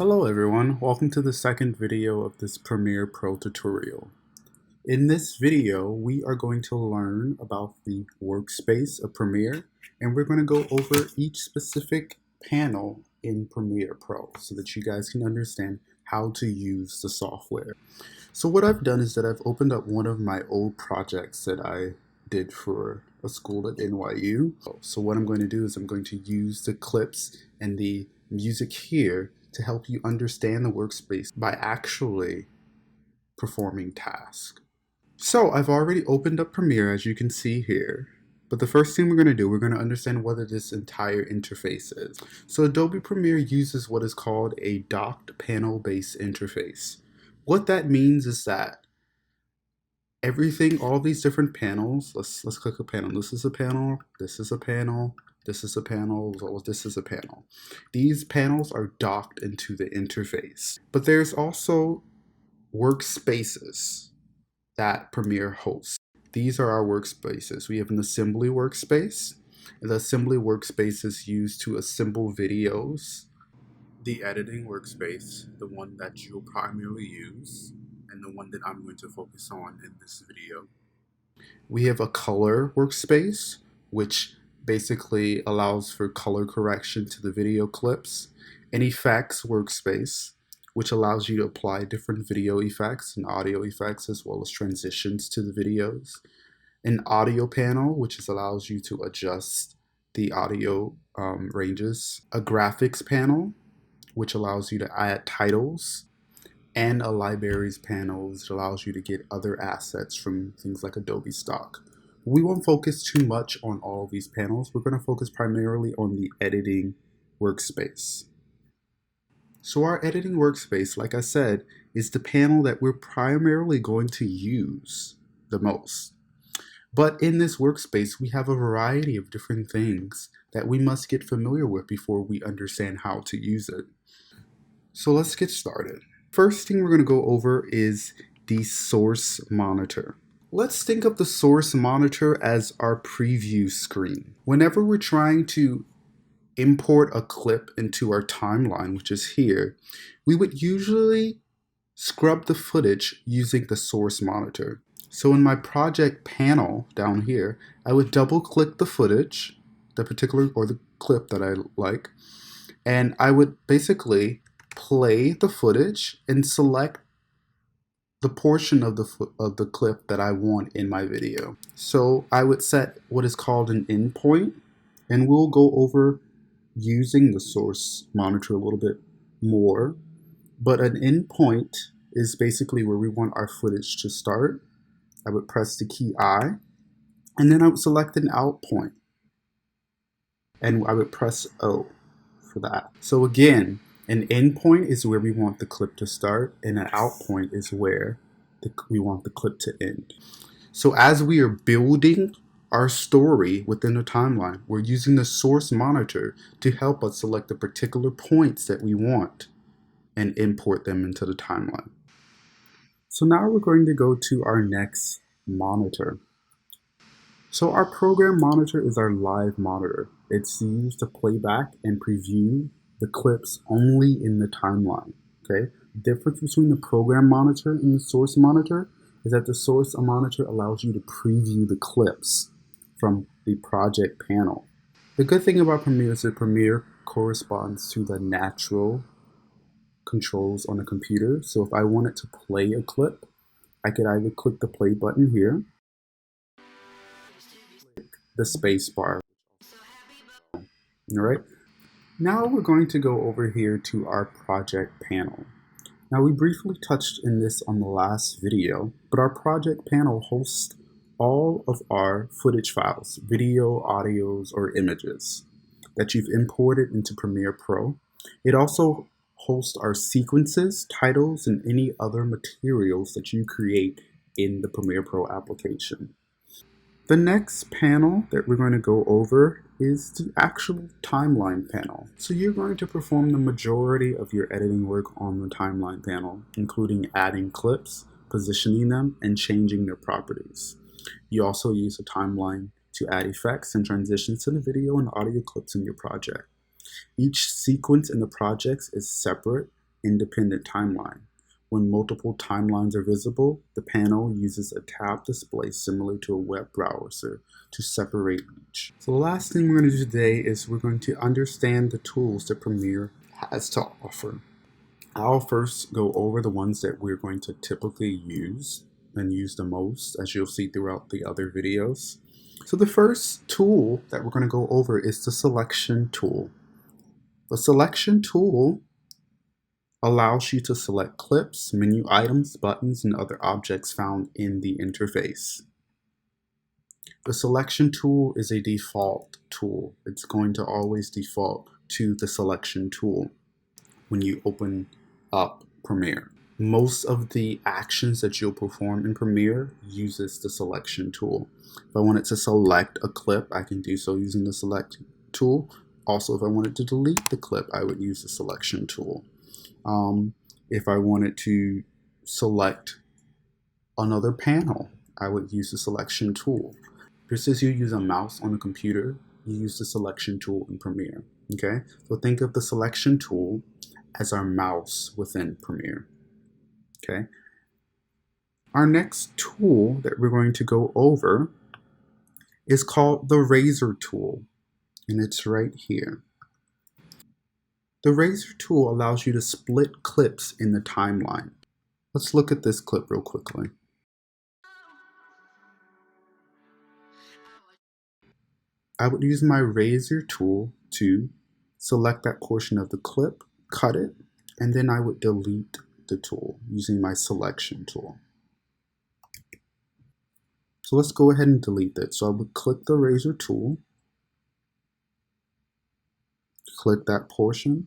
Hello everyone, welcome to the second video of this Premiere Pro tutorial. In this video, we are going to learn about the workspace of Premiere, and we're going to go over each specific panel in Premiere Pro so that you guys can understand how to use the software. So what I've done is that I've opened up one of my old projects that I did for a school at NYU. So what I'm going to do is I'm going to use the clips and the music here to help you understand the workspace by actually performing tasks. So I've already opened up Premiere, as you can see here. But the first thing we're going to do, we're going to understand what this entire interface is. So Adobe Premiere uses what is called a docked panel-based interface. What that means is that everything, all these different panels, let's click a panel. This is a panel, this is a panel, this is a panel, this is a panel. These panels are docked into the interface. But there's also workspaces that Premiere hosts. These are our workspaces. We have an assembly workspace. The assembly workspace is used to assemble videos. The editing workspace, the one that you'll primarily use, and the one that I'm going to focus on in this video. We have a color workspace, which basically allows for color correction to the video clips. An effects workspace, which allows you to apply different video effects and audio effects as well as transitions to the videos. An audio panel, which allows you to adjust the audio ranges. A graphics panel, which allows you to add titles. And a libraries panel, which allows you to get other assets from things like Adobe Stock. We won't focus too much on all of these panels. We're going to focus primarily on the editing workspace. So our editing workspace, like I said, is the panel that we're primarily going to use the most. But in this workspace, we have a variety of different things that we must get familiar with before we understand how to use it. So let's get started. First thing we're going to go over is the source monitor. Let's think of the source monitor as our preview screen. Whenever we're trying to import a clip into our timeline, which is here, we would usually scrub the footage using the source monitor. So in my project panel down here, I would double click the footage, the particular or the clip that I like, and I would basically play the footage and select the portion of the clip that I want in my video. So I would set what is called an endpoint, and we'll go over using the source monitor a little bit more. But an endpoint is basically where we want our footage to start. I would press the key I, and then I would select an out point, and I would press O for that. So again, an endpoint is where we want the clip to start, and an out point is where we want the clip to end. So as we are building our story within the timeline, we're using the source monitor to help us select the particular points that we want and import them into the timeline. So now we're going to go to our next monitor. So our program monitor is our live monitor. It's used to play back and preview the clips only in the timeline. Okay? The difference between the program monitor and the source monitor is that the source monitor allows you to preview the clips from the project panel. The good thing about Premiere is that Premiere corresponds to the natural controls on a computer. So if I wanted to play a clip, I could either click the play button here, click the space bar. All right. Now we're going to go over here to our project panel. Now we briefly touched in this on the last video, but our project panel hosts all of our footage files, video, audios, or images that you've imported into Premiere Pro. It also hosts our sequences, titles, and any other materials that you create in the Premiere Pro application. The next panel that we're going to go over is the actual timeline panel. So you're going to perform the majority of your editing work on the timeline panel, including adding clips, positioning them, and changing their properties. You also use a timeline to add effects and transitions to the video and audio clips in your project. Each sequence in the projects is separate independent timeline. When multiple timelines are visible, the panel uses a tab display similar to a web browser to separate each. So the last thing we're going to do today is we're going to understand the tools that Premiere has to offer. I'll first go over the ones that we're going to typically use and use the most, as you'll see throughout the other videos. So the first tool that we're going to go over is the selection tool. The selection tool allows you to select clips, menu items, buttons, and other objects found in the interface. The selection tool is a default tool. It's going to always default to the selection tool when you open up Premiere. Most of the actions that you'll perform in Premiere uses the selection tool. If I wanted to select a clip, I can do so using the select tool. Also, if I wanted to delete the clip, I would use the selection tool. If I wanted to select another panel, I would use the selection tool. Just as you use a mouse on a computer, you use the selection tool in Premiere. Okay, so think of the selection tool as our mouse within Premiere. Okay, our next tool that we're going to go over is called the razor tool, and it's right here. The razor tool allows you to split clips in the timeline. Let's look at this clip real quickly. I would use my razor tool to select that portion of the clip, cut it, and then I would delete the tool using my selection tool. So let's go ahead and delete that. So I would click the razor tool, click that portion,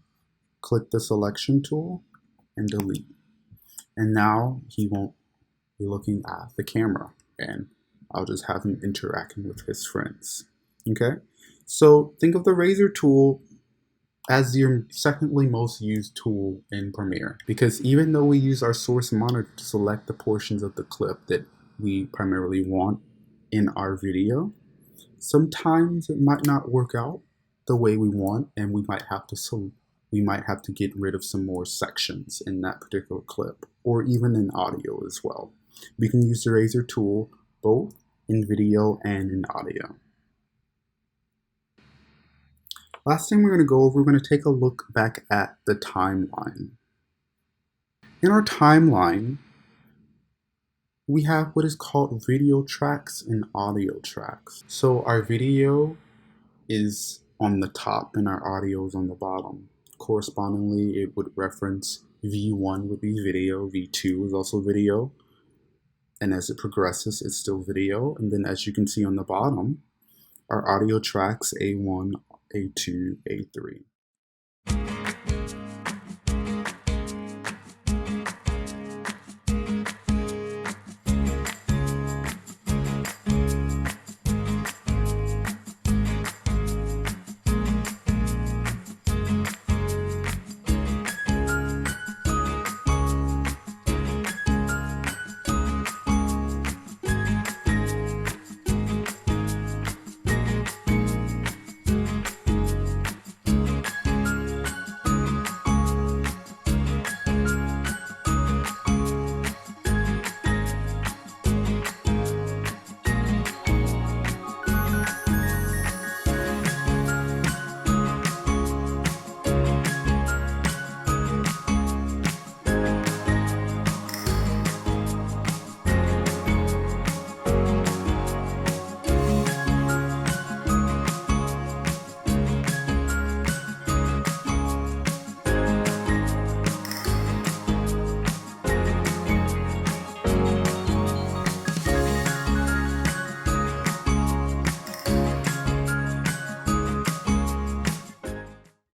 click the selection tool, and delete. And now he won't be looking at the camera, and I'll just have him interacting with his friends. Okay, so think of the razor tool as your secondly most used tool in Premiere, because even though we use our source monitor to select the portions of the clip that we primarily want in our video, sometimes it might not work out the way we want, and we might have to get rid of some more sections in that particular clip, or even in audio as well. We can use the razor tool both in video and in audio. Last thing we're going to go over, we're going to take a look back at the timeline. In our timeline, we have what is called video tracks and audio tracks. So our video is on the top and our audio is on the bottom. Correspondingly, it would reference V1 would be video, V2 is also video, and as it progresses, it's still video. And then as you can see on the bottom, our audio tracks A1, A2, A3.